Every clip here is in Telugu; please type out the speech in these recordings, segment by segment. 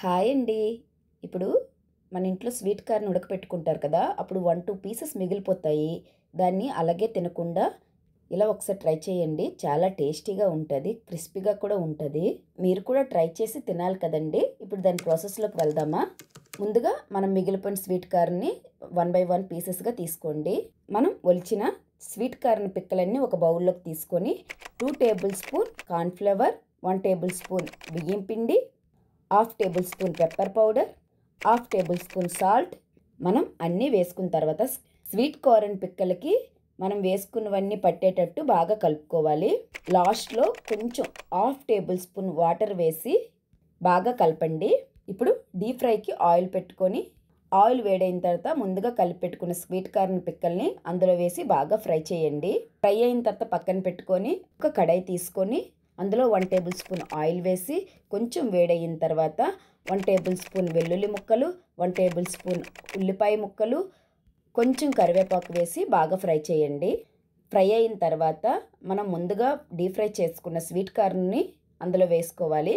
హాయ్ అండి. ఇప్పుడు మన ఇంట్లో స్వీట్ కార్న్ ఉడకపెట్టుకుంటారు కదా! అప్పుడు 1, 2 పీసెస్ మిగిలిపోతాయి. దాన్ని అలాగే తినకుండా ఇలా ఒకసారి ట్రై చేయండి. చాలా టేస్టీగా ఉంటది. క్రిస్పీగా కూడా ఉంటది. మీరు కూడా ట్రై చేసి తినాలి కదండీ! ఇప్పుడు దాని ప్రాసెస్‌లోకి వెళ్దామా? ముందుగా మనం మిగిలిపోయిన స్వీట్ కార్న్‌ని 1 బై 1 పీసెస్‌గా తీసుకోండి. మనం ఒలిచిన స్వీట్ కార్న్ పిక్కలన్నీ ఒక బౌల్‌లోకి తీసుకొని 2 table spoon corn flour, 1 table spoon బియ్యం పిండి, half table spoon pepper powder, half tablespoon salt మనం అన్నీ వేసుకున్న తర్వాత స్వీట్ కార్న్ పిక్కలకి మనం వేసుకున్నవన్నీ పట్టేటట్టు బాగా కలుపుకోవాలి. లాస్ట్లో కొంచెం హాఫ్ టేబుల్ స్పూన్ వాటర్ వేసి బాగా కలపండి. ఇప్పుడు డీప్ ఫ్రైకి ఆయిల్ పెట్టుకొని ఆయిల్ వేడైన తర్వాత ముందుగా కలిపి పెట్టుకున్న స్వీట్ కార్న్ పిక్కల్ని అందులో వేసి బాగా ఫ్రై చేయండి. ఫ్రై అయిన తర్వాత పక్కన పెట్టుకొని ఒక కడాయి తీసుకొని అందులో 1 టేబుల్ స్పూన్ ఆయిల్ వేసి కొంచెం వేడయిన తర్వాత 1 టేబుల్ స్పూన్ వెల్లుల్లి ముక్కలు, 1 టేబుల్ స్పూన్ ఉల్లిపాయ ముక్కలు, కొంచెం కరివేపాకు వేసి బాగా ఫ్రై చేయండి. ఫ్రై అయిన తర్వాత మనం ముందుగా డీప్ ఫ్రై చేసుకున్న స్వీట్ కార్న్ని అందులో వేసుకోవాలి.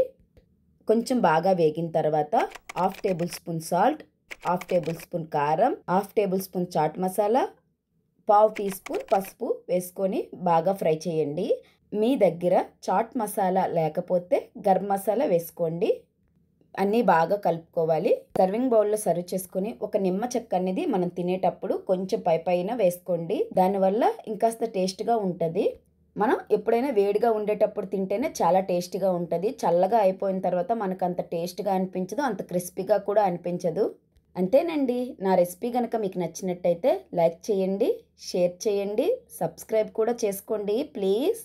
కొంచెం బాగా వేగిన తర్వాత half tablespoon salt, half tablespoon కారం, half tablespoon chaat masala, పావు టీ స్పూన్ పసుపు వేసుకొని బాగా ఫ్రై చేయండి. మీ దగ్గర చాట్ మసాలా లేకపోతే గరం మసాలా వేసుకోండి. అన్నీ బాగా కలుపుకోవాలి. సర్వింగ్ బౌల్లో సర్వ్ చేసుకొని ఒక నిమ్మ చెక్క అనేది మనం తినేటప్పుడు కొంచెం పైన వేసుకోండి. దానివల్ల ఇంకాస్త టేస్ట్గా ఉంటుంది. మనం ఎప్పుడైనా వేడిగా ఉండేటప్పుడు తింటేనే చాలా టేస్టీగా ఉంటుంది. చల్లగా అయిపోయిన తర్వాత మనకు అంత టేస్ట్గా అనిపించదు, అంత క్రిస్పీగా కూడా అనిపించదు. అంతేనండి. నా రెసిపీ కనుక మీకు నచ్చినట్టయితే లైక్ చేయండి, షేర్ చేయండి, సబ్స్క్రైబ్ కూడా చేసుకోండి ప్లీజ్.